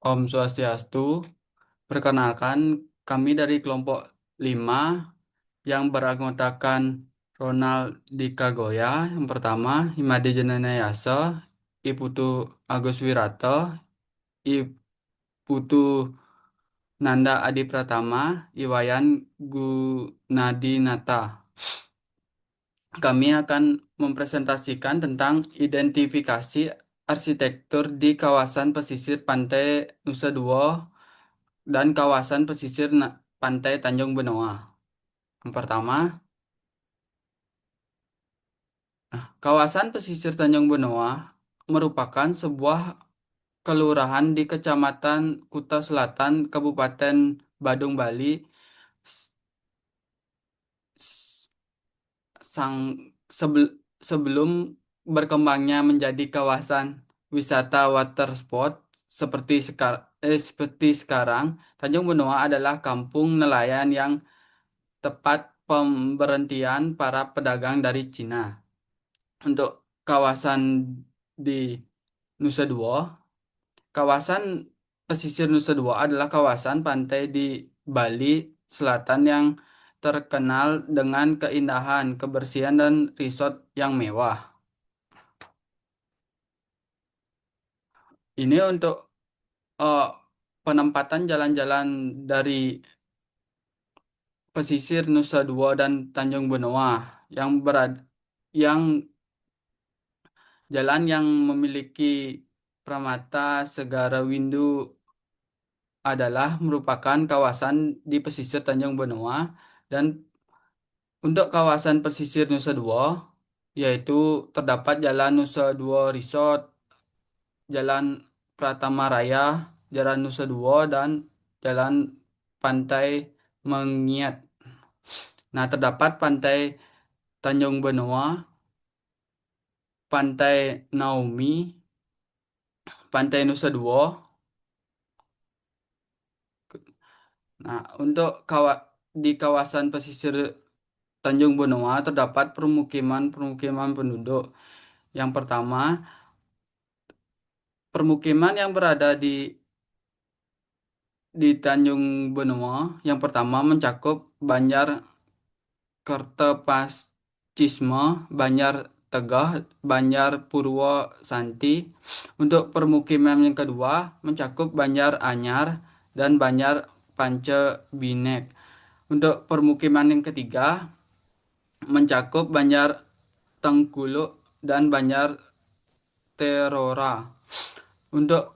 Om Swastiastu, perkenalkan kami dari kelompok 5 yang beranggotakan Ronald Dika Goya yang pertama, Himade Jananayasa, Iputu Agus Wirata, Iputu Nanda Adi Pratama, Iwayan Gunadinata. Kami akan mempresentasikan tentang identifikasi arsitektur di kawasan pesisir Pantai Nusa Dua dan kawasan pesisir Pantai Tanjung Benoa. Yang pertama, kawasan pesisir Tanjung Benoa merupakan sebuah kelurahan di Kecamatan Kuta Selatan, Kabupaten Badung, Bali, s- s- sang sebelum berkembangnya menjadi kawasan wisata water sport seperti sekarang. Tanjung Benoa adalah kampung nelayan yang tepat pemberhentian para pedagang dari Cina. Untuk kawasan di Nusa Dua, kawasan pesisir Nusa Dua adalah kawasan pantai di Bali Selatan yang terkenal dengan keindahan, kebersihan, dan resort yang mewah. Ini untuk eh, penempatan jalan-jalan dari pesisir Nusa Dua dan Tanjung Benoa yang berada yang jalan yang memiliki Pramata Segara Windu adalah merupakan kawasan di pesisir Tanjung Benoa dan untuk kawasan pesisir Nusa Dua yaitu terdapat Jalan Nusa Dua Resort, Jalan Pratama Raya, Jalan Nusa Dua dan Jalan Pantai Mengiat. Nah, terdapat Pantai Tanjung Benoa, Pantai Naumi, Pantai Nusa Dua. Nah, untuk di kawasan pesisir Tanjung Benoa terdapat permukiman-permukiman penduduk. Yang pertama, permukiman yang berada di Tanjung Benoa yang pertama mencakup Banjar Kertepascisme, Banjar Tegah, Banjar Purwo Santi. Untuk permukiman yang kedua mencakup Banjar Anyar dan Banjar Pance Binek. Untuk permukiman yang ketiga mencakup Banjar Tengkuluk dan Banjar Terora. Untuk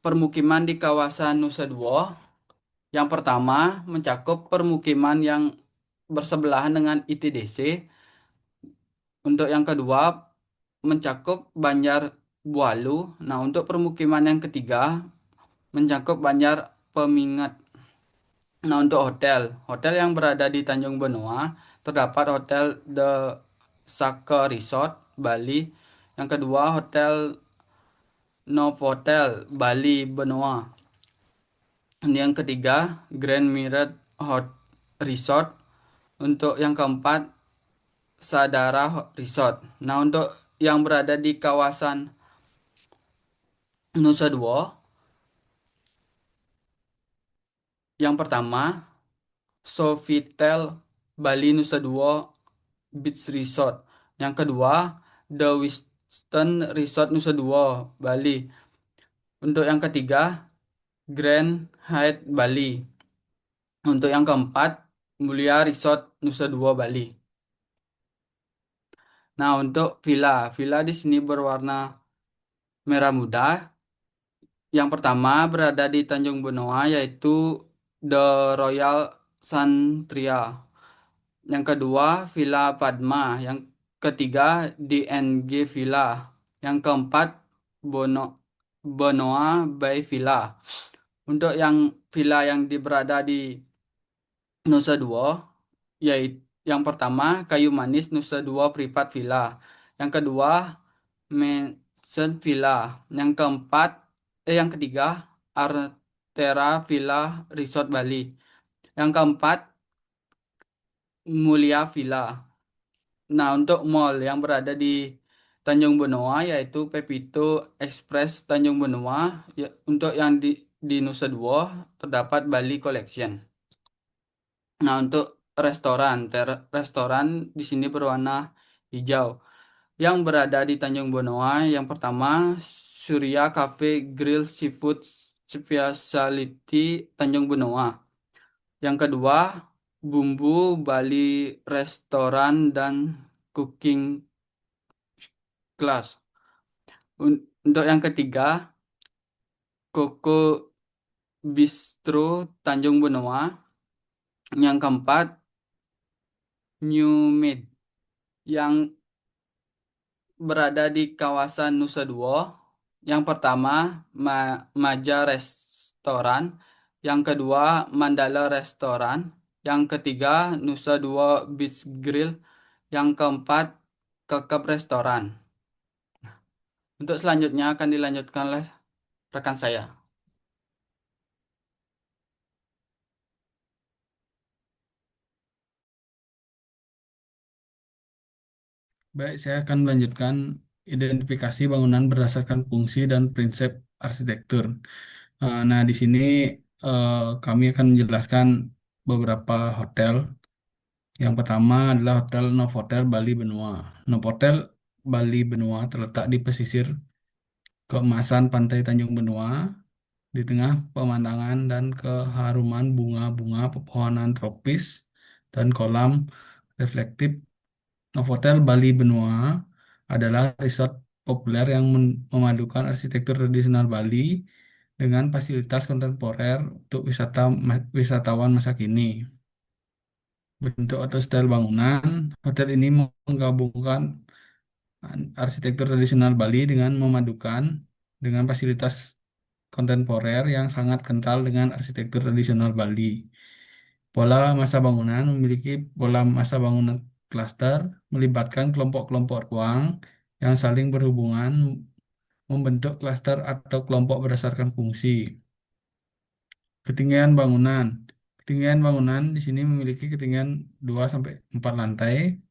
permukiman di kawasan Nusa Dua, yang pertama mencakup permukiman yang bersebelahan dengan ITDC. Untuk yang kedua mencakup Banjar Bualu. Nah, untuk permukiman yang ketiga mencakup Banjar Pemingat. Nah, untuk hotel yang berada di Tanjung Benoa terdapat Hotel The Saka Resort Bali. Yang kedua Hotel Novotel Bali Benoa. Yang ketiga Grand Mirage Resort. Untuk yang keempat Sadara Resort. Nah, untuk yang berada di kawasan Nusa Dua, yang pertama Sofitel Bali Nusa Dua Beach Resort. Yang kedua The Westin Resort Nusa Dua Bali. Untuk yang ketiga Grand Hyatt Bali. Untuk yang keempat Mulia Resort Nusa Dua Bali. Nah, untuk villa di sini berwarna merah muda. Yang pertama berada di Tanjung Benoa yaitu The Royal Santria. Yang kedua Villa Padma. Yang ketiga DNG Villa. Yang keempat Bono Benoa Bay Villa. Untuk yang villa yang berada di Nusa Dua, yaitu yang pertama Kayu Manis Nusa Dua Privat Villa. Yang kedua Mansion Villa. Yang ketiga Artera Villa Resort Bali. Yang keempat Mulia Villa. Nah, untuk mall yang berada di Tanjung Benoa yaitu Pepito Express Tanjung Benoa. Ya, untuk yang di Nusa Dua terdapat Bali Collection. Nah, untuk restoran di sini berwarna hijau. Yang berada di Tanjung Benoa, yang pertama Surya Cafe Grill Seafood Specialty Tanjung Benoa. Yang kedua, Bumbu Bali Restoran dan Cooking Class. Untuk yang ketiga, Koko Bistro Tanjung Benoa. Yang keempat, New Made yang berada di kawasan Nusa Dua. Yang pertama, Maja Restoran. Yang kedua, Mandala Restoran. Yang ketiga, Nusa Dua Beach Grill. Yang keempat, Kekep Restoran. Untuk selanjutnya akan dilanjutkan oleh rekan saya. Baik, saya akan melanjutkan identifikasi bangunan berdasarkan fungsi dan prinsip arsitektur. Nah, di sini eh, kami akan menjelaskan beberapa hotel. Yang pertama adalah Hotel Novotel Bali Benua. Novotel Bali Benua terletak di pesisir keemasan Pantai Tanjung Benua, di tengah pemandangan dan keharuman bunga-bunga pepohonan tropis dan kolam reflektif. Novotel Bali Benua adalah resort populer yang memadukan arsitektur tradisional Bali dengan fasilitas kontemporer untuk wisatawan masa kini. Bentuk atau style bangunan, hotel ini menggabungkan arsitektur tradisional Bali dengan memadukan dengan fasilitas kontemporer yang sangat kental dengan arsitektur tradisional Bali. Pola masa bangunan memiliki pola masa bangunan klaster melibatkan kelompok-kelompok ruang yang saling berhubungan membentuk klaster atau kelompok berdasarkan fungsi. Ketinggian bangunan. Ketinggian bangunan di sini memiliki ketinggian 2 sampai 4 lantai.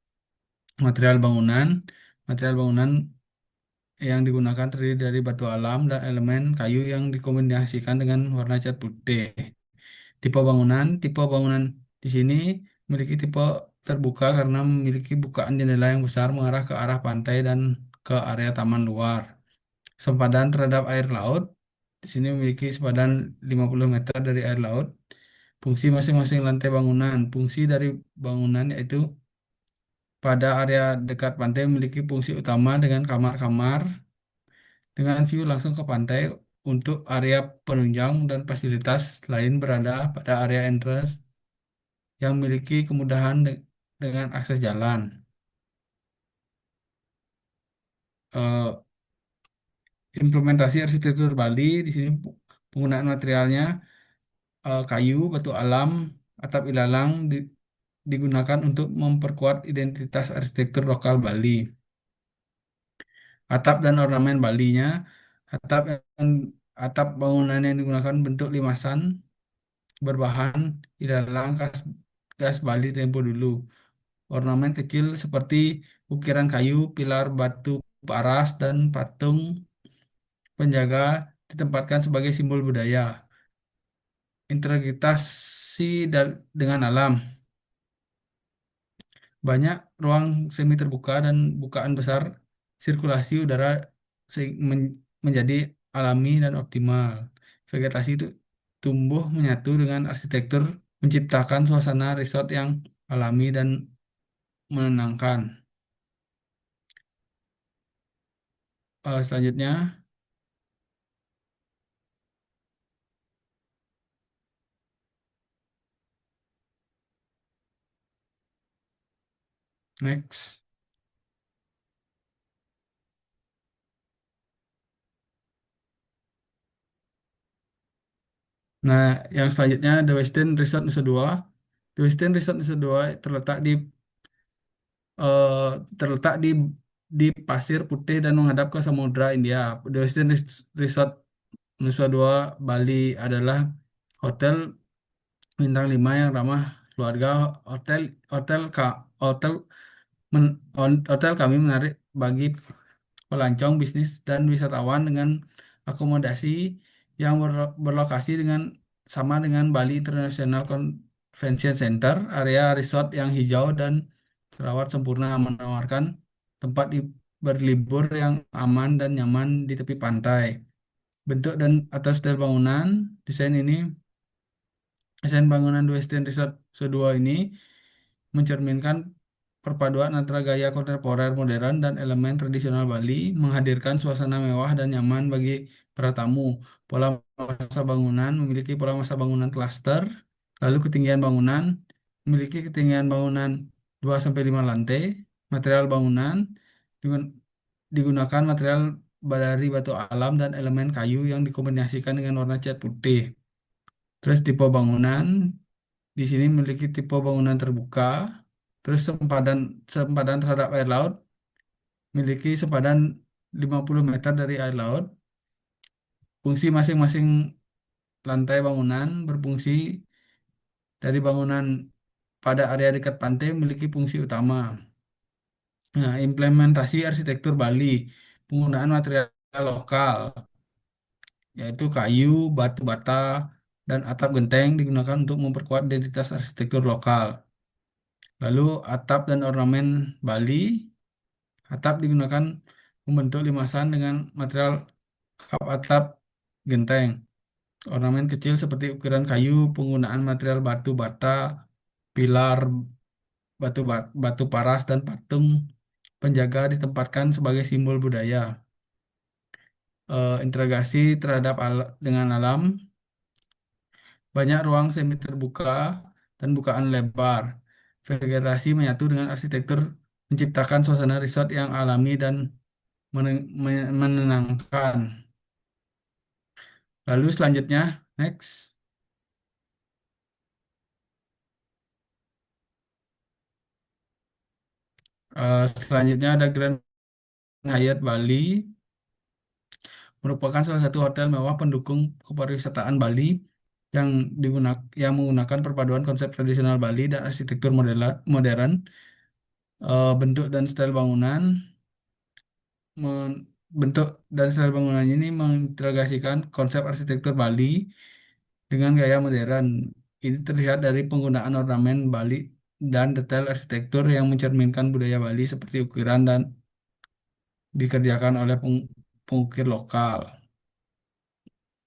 Material bangunan. Material bangunan yang digunakan terdiri dari batu alam dan elemen kayu yang dikombinasikan dengan warna cat putih. Tipe bangunan di sini memiliki tipe terbuka karena memiliki bukaan jendela yang besar mengarah ke arah pantai dan ke area taman luar. Sempadan terhadap air laut di sini memiliki sempadan 50 meter dari air laut. Fungsi masing-masing lantai bangunan. Fungsi dari bangunan yaitu pada area dekat pantai memiliki fungsi utama dengan kamar-kamar dengan view langsung ke pantai. Untuk area penunjang dan fasilitas lain berada pada area entrance yang memiliki kemudahan dengan akses jalan. Eh, Implementasi arsitektur Bali di sini penggunaan materialnya kayu, batu alam, atap ilalang digunakan untuk memperkuat identitas arsitektur lokal Bali. Atap dan ornamen Balinya, atap yang atap bangunan yang digunakan bentuk limasan berbahan ilalang gas Bali tempo dulu. Ornamen kecil seperti ukiran kayu, pilar batu paras, dan patung penjaga ditempatkan sebagai simbol budaya. Integrasi dengan alam. Banyak ruang semi terbuka dan bukaan besar sirkulasi udara menjadi alami dan optimal. Vegetasi itu tumbuh menyatu dengan arsitektur menciptakan suasana resort yang alami dan menenangkan. Selanjutnya, next. Nah, yang selanjutnya The Westin Resort Nusa Dua. The Westin Resort Nusa Dua eh, terletak di Pasir Putih dan menghadap ke Samudra India. The Westin Resort Nusa Dua Bali adalah hotel bintang 5 yang ramah keluarga. Hotel hotel ka, hotel men- hotel kami menarik bagi pelancong bisnis dan wisatawan dengan akomodasi yang berlokasi dengan sama dengan Bali International Convention Center, area resort yang hijau dan terawat sempurna, menawarkan tempat berlibur yang aman dan nyaman di tepi pantai. Bentuk dan atas style bangunan, desain ini, desain bangunan The Westin Resort Sodua ini mencerminkan perpaduan antara gaya kontemporer modern dan elemen tradisional Bali, menghadirkan suasana mewah dan nyaman bagi para tamu. Pola masa bangunan memiliki pola masa bangunan klaster, lalu ketinggian bangunan memiliki ketinggian bangunan 2 sampai 5 lantai. Material bangunan digun- digunakan material dari batu alam dan elemen kayu yang dikombinasikan dengan warna cat putih. Terus tipe bangunan di sini memiliki tipe bangunan terbuka, terus sempadan terhadap air laut, memiliki sempadan 50 meter dari air laut. Fungsi masing-masing lantai bangunan berfungsi dari bangunan pada area dekat pantai memiliki fungsi utama. Nah, implementasi arsitektur Bali, penggunaan material lokal, yaitu kayu, batu bata, dan atap genteng digunakan untuk memperkuat identitas arsitektur lokal. Lalu atap dan ornamen Bali. Atap digunakan membentuk limasan dengan material kap atap genteng. Ornamen kecil seperti ukiran kayu, penggunaan material batu bata, pilar, batu paras, dan patung penjaga ditempatkan sebagai simbol budaya. Integrasi terhadap dengan alam, banyak ruang semi terbuka dan bukaan lebar. Vegetasi menyatu dengan arsitektur menciptakan suasana resort yang alami dan menenangkan. Lalu selanjutnya, next. Selanjutnya ada Grand Hyatt Bali, merupakan salah satu hotel mewah pendukung kepariwisataan Bali yang yang menggunakan perpaduan konsep tradisional Bali dan arsitektur modern. Bentuk dan style bangunan, bentuk dan style bangunan ini mengintegrasikan konsep arsitektur Bali dengan gaya modern. Ini terlihat dari penggunaan ornamen Bali dan detail arsitektur yang mencerminkan budaya Bali seperti ukiran dan dikerjakan oleh pengukir lokal.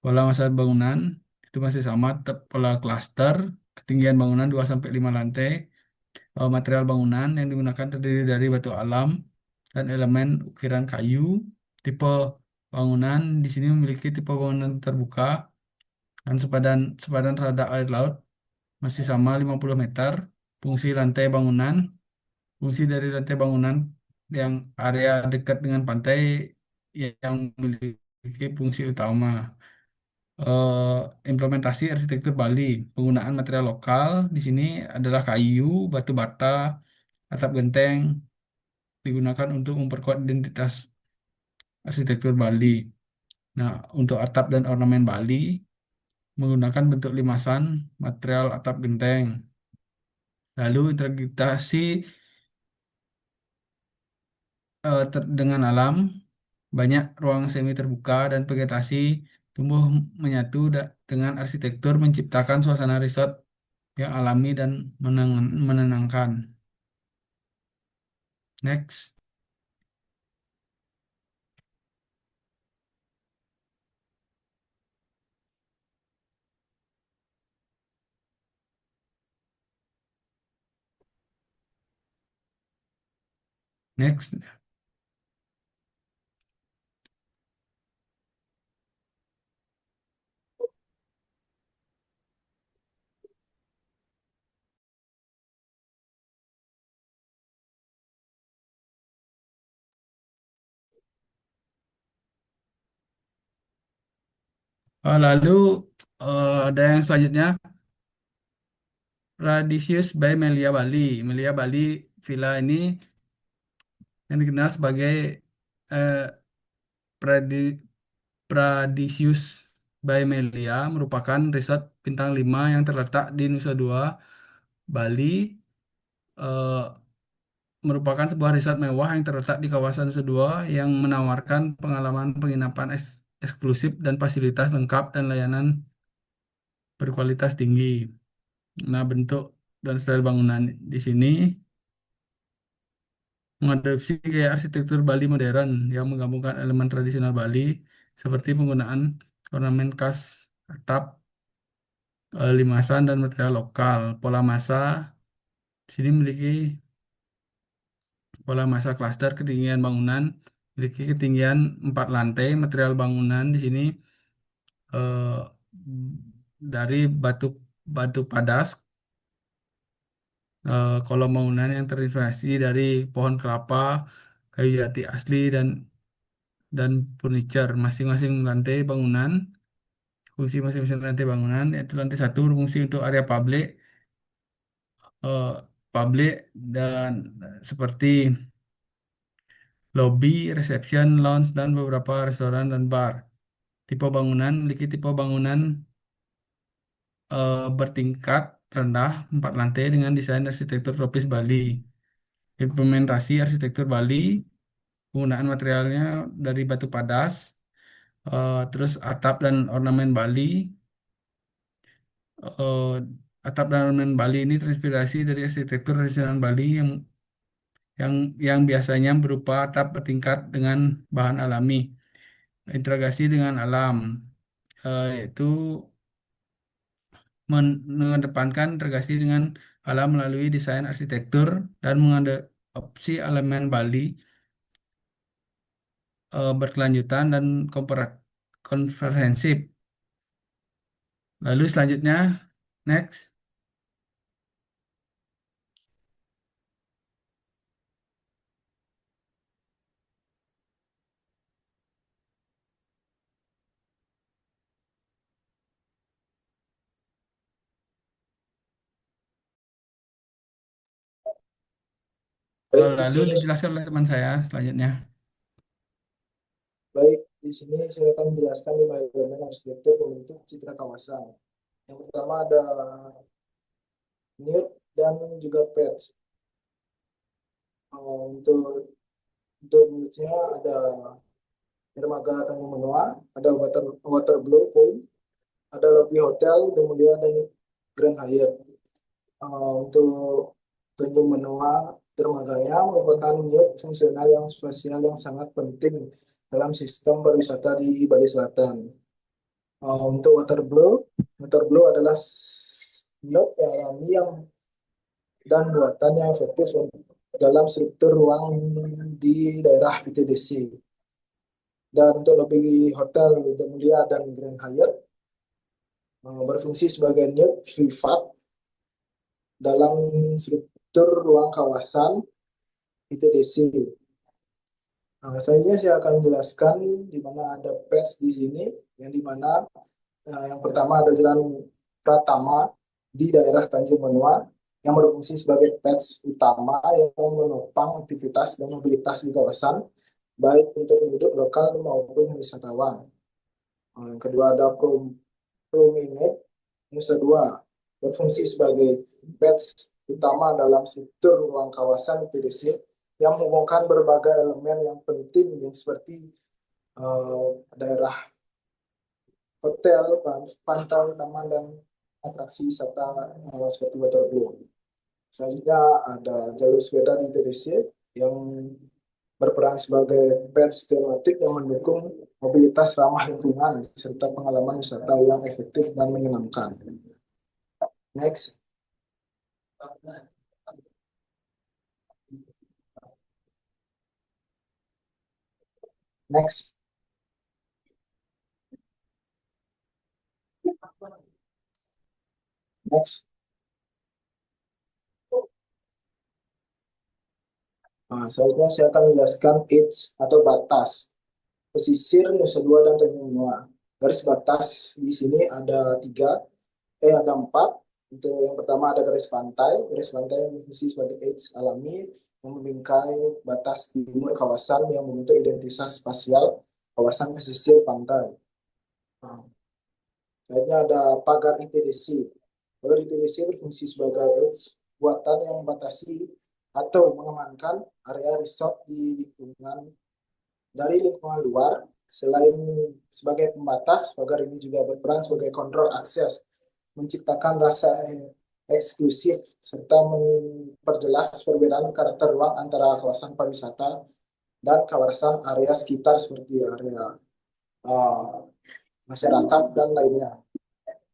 Pola masa bangunan itu masih sama, pola klaster, ketinggian bangunan 2 sampai 5 lantai. Material bangunan yang digunakan terdiri dari batu alam dan elemen ukiran kayu. Tipe bangunan di sini memiliki tipe bangunan terbuka dan sepadan sepadan terhadap air laut masih sama 50 meter. Fungsi lantai bangunan, fungsi dari lantai bangunan yang area dekat dengan pantai yang memiliki fungsi utama. Implementasi arsitektur Bali, penggunaan material lokal di sini adalah kayu, batu bata, atap genteng digunakan untuk memperkuat identitas arsitektur Bali. Nah, untuk atap dan ornamen Bali menggunakan bentuk limasan material atap genteng. Lalu integrasi dengan alam, banyak ruang semi terbuka dan vegetasi tumbuh menyatu dengan arsitektur menciptakan suasana resort yang alami dan menenangkan. Next, next. Lalu ada yang selanjutnya, Radisius by Melia Bali. Melia Bali Villa ini yang dikenal sebagai eh, Pradi- Pradisius by Melia merupakan resort bintang 5 yang terletak di Nusa Dua, Bali. Eh, merupakan sebuah resort mewah yang terletak di kawasan Nusa Dua yang menawarkan pengalaman penginapan eksklusif dan fasilitas lengkap dan layanan berkualitas tinggi. Nah, bentuk dan style bangunan di sini mengadopsi gaya arsitektur Bali modern yang menggabungkan elemen tradisional Bali seperti penggunaan ornamen khas atap, limasan, dan material lokal. Di sini memiliki pola massa klaster ketinggian bangunan, memiliki ketinggian 4 lantai. Material bangunan di sini eh, dari batu batu padas, kolom bangunan yang terinspirasi dari pohon kelapa, kayu jati asli, dan furniture. Masing-masing lantai bangunan, fungsi masing-masing lantai bangunan, yaitu lantai satu berfungsi untuk area eh, publik dan seperti lobby, reception, lounge, dan beberapa restoran dan bar. Tipe bangunan memiliki tipe bangunan bertingkat rendah 4 lantai dengan desain arsitektur tropis Bali. Implementasi arsitektur Bali, penggunaan materialnya dari batu padas, terus atap dan ornamen Bali. eh, Atap dan ornamen Bali ini terinspirasi dari arsitektur tradisional Bali yang yang biasanya berupa atap bertingkat dengan bahan alami. Integrasi dengan alam, yaitu mengedepankan integrasi dengan alam melalui desain arsitektur dan mengadopsi elemen Bali berkelanjutan dan komprehensif. Lalu selanjutnya, next. Baik, di Lalu sini, dijelaskan oleh teman saya selanjutnya. baik, di sini saya akan menjelaskan 5 elemen arsitektur pembentuk citra kawasan. Yang pertama ada nude dan juga patch. Untuk nude-nya ada dermaga Tanjung Benoa, ada water blue point, ada lobby hotel, kemudian dan Grand Hyatt. Untuk Tanjung Benoa, dermaganya merupakan nude fungsional yang spasial yang sangat penting dalam sistem pariwisata di Bali Selatan. Untuk water blue adalah node yang alami dan buatan yang efektif dalam struktur ruang di daerah ITDC. Dan untuk lebih hotel untuk Mulia dan Grand Hyatt berfungsi sebagai node privat dalam struktur ruang kawasan ITDC. Selanjutnya saya akan jelaskan di mana ada PES di sini, yang di mana yang pertama ada Jalan Pratama di daerah Tanjung Benoa yang berfungsi sebagai PES utama yang menopang aktivitas dan mobilitas di kawasan, baik untuk penduduk lokal maupun wisatawan. Yang kedua ada Promenade Nusa Dua berfungsi sebagai PES utama dalam struktur ruang kawasan PDC yang menghubungkan berbagai elemen yang penting yang seperti daerah hotel, pantai, taman, dan atraksi wisata seperti waterblue. Selanjutnya ada jalur sepeda di TDC yang berperan sebagai patch tematik yang mendukung mobilitas ramah lingkungan serta pengalaman wisata yang efektif dan menyenangkan. Next. Next. Next. Selanjutnya saya akan menjelaskan edge atau batas pesisir Nusa Dua dan Tanjung Benoa. Garis batas di sini ada 4. Untuk yang pertama ada garis pantai yang berfungsi sebagai edge alami yang membingkai batas timur kawasan yang membentuk identitas spasial kawasan pesisir pantai. Selanjutnya ada pagar ITDC. Pagar ITDC berfungsi sebagai edge buatan yang membatasi atau mengamankan area resort dari lingkungan luar. Selain sebagai pembatas, pagar ini juga berperan sebagai kontrol akses, menciptakan rasa eksklusif, serta memperjelas perbedaan karakter ruang antara kawasan pariwisata dan kawasan area sekitar seperti area uh, masyarakat dan lainnya.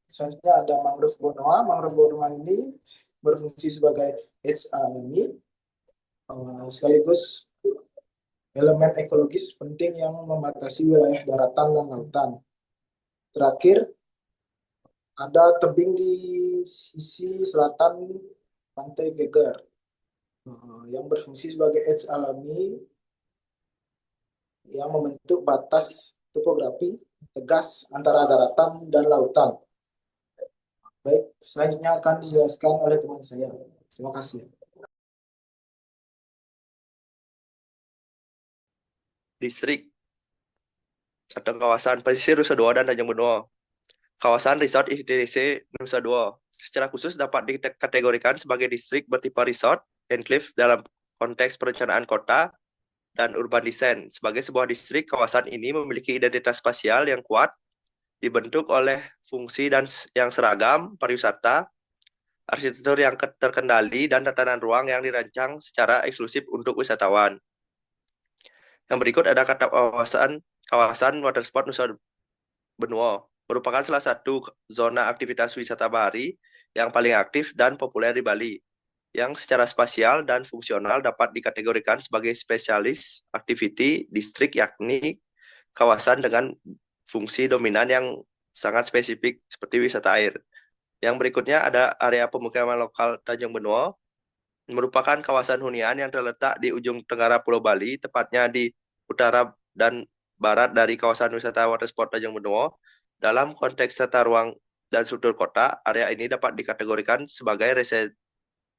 Selanjutnya ada mangrove bonoa. Mangrove bonoa ini berfungsi sebagai hedge alami, sekaligus elemen ekologis penting yang membatasi wilayah daratan dan lautan. Terakhir, ada tebing di sisi selatan Pantai Geger yang berfungsi sebagai edge alami yang membentuk batas topografi tegas antara daratan dan lautan. Baik, selanjutnya akan dijelaskan oleh teman saya. Terima kasih. Distrik atau kawasan pesisir Nusa Dua dan Tanjung Benoa. Kawasan resort ITDC Nusa Dua secara khusus dapat dikategorikan sebagai distrik bertipe resort enclave dalam konteks perencanaan kota dan urban design. Sebagai sebuah distrik, kawasan ini memiliki identitas spasial yang kuat, dibentuk oleh fungsi dan yang seragam, pariwisata, arsitektur yang terkendali, dan tatanan ruang yang dirancang secara eksklusif untuk wisatawan. Yang berikut ada kata kawasan watersport Nusa Benua, merupakan salah satu zona aktivitas wisata bahari yang paling aktif dan populer di Bali, yang secara spasial dan fungsional dapat dikategorikan sebagai spesialis activity district, yakni kawasan dengan fungsi dominan yang sangat spesifik seperti wisata air. Yang berikutnya ada area pemukiman lokal Tanjung Benoa, merupakan kawasan hunian yang terletak di ujung tenggara Pulau Bali, tepatnya di utara dan barat dari kawasan wisata watersport Tanjung Benoa. Dalam konteks tata ruang dan struktur kota, area ini dapat dikategorikan sebagai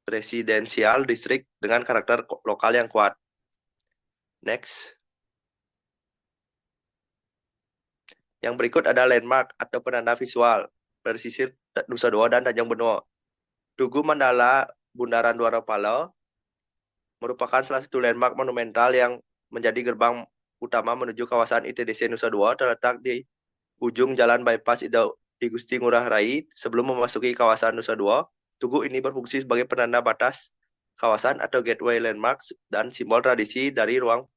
residensial district dengan karakter lokal yang kuat. Next. Yang berikut ada landmark atau penanda visual pesisir Nusa Dua dan Tanjung Benoa. Tugu Mandala Bundaran Dua Pala merupakan salah satu landmark monumental yang menjadi gerbang utama menuju kawasan ITDC Nusa Dua, terletak di ujung jalan bypass di Gusti Ngurah Rai sebelum memasuki kawasan Nusa Dua. Tugu ini berfungsi sebagai penanda batas kawasan atau gateway landmark dan simbol tradisi dari ruang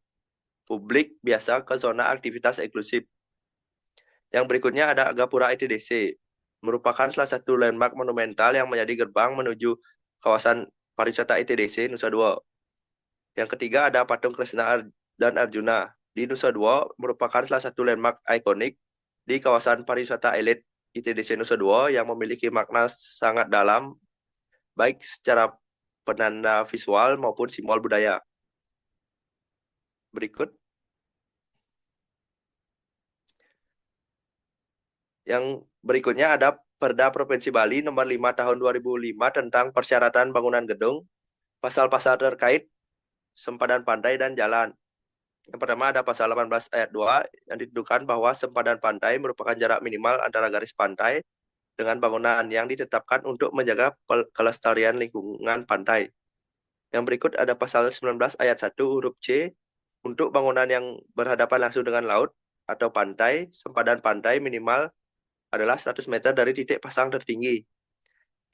publik biasa ke zona aktivitas eksklusif. Yang berikutnya ada Gapura ITDC, merupakan salah satu landmark monumental yang menjadi gerbang menuju kawasan pariwisata ITDC Nusa Dua. Yang ketiga ada patung Kresna dan Arjuna di Nusa Dua, merupakan salah satu landmark ikonik di kawasan pariwisata elit ITDC Nusa Dua yang memiliki makna sangat dalam, baik secara penanda visual maupun simbol budaya. Berikut. Yang berikutnya ada Perda Provinsi Bali nomor 5 tahun 2005 tentang persyaratan bangunan gedung, pasal-pasal terkait sempadan pantai dan jalan. Yang pertama ada pasal 18 ayat 2 yang ditentukan bahwa sempadan pantai merupakan jarak minimal antara garis pantai dengan bangunan yang ditetapkan untuk menjaga kelestarian lingkungan pantai. Yang berikut ada pasal 19 ayat 1 huruf C, untuk bangunan yang berhadapan langsung dengan laut atau pantai, sempadan pantai minimal adalah 100 meter dari titik pasang tertinggi.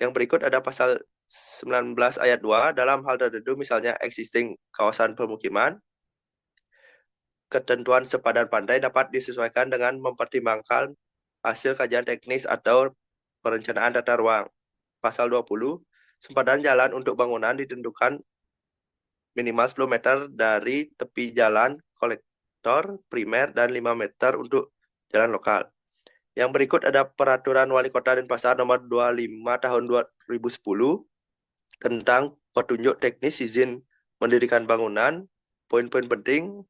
Yang berikut ada pasal 19 ayat 2, dalam hal tertentu misalnya existing kawasan pemukiman, ketentuan sempadan pantai dapat disesuaikan dengan mempertimbangkan hasil kajian teknis atau perencanaan tata ruang. Pasal 20, sempadan jalan untuk bangunan ditentukan minimal 10 meter dari tepi jalan kolektor primer dan 5 meter untuk jalan lokal. Yang berikut ada Peraturan Wali Kota Denpasar nomor 25 tahun 2010 tentang petunjuk teknis izin mendirikan bangunan. Poin-poin penting.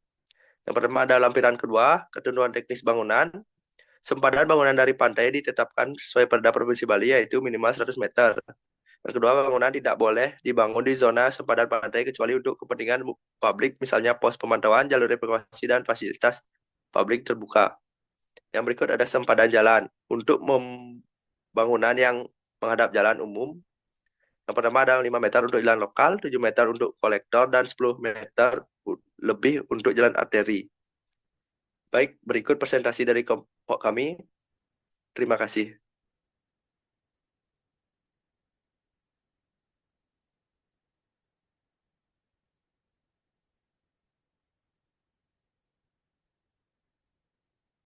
Yang pertama ada lampiran kedua, ketentuan teknis bangunan. Sempadan bangunan dari pantai ditetapkan sesuai Perda Provinsi Bali, yaitu minimal 100 meter. Yang kedua, bangunan tidak boleh dibangun di zona sempadan pantai kecuali untuk kepentingan publik, misalnya pos pemantauan, jalur evakuasi, dan fasilitas publik terbuka. Yang berikut ada sempadan jalan untuk bangunan yang menghadap jalan umum. Yang pertama ada 5 meter untuk jalan lokal, 7 meter untuk kolektor, dan 10 meter lebih untuk jalan arteri. Baik, berikut presentasi dari kelompok kami. Terima kasih.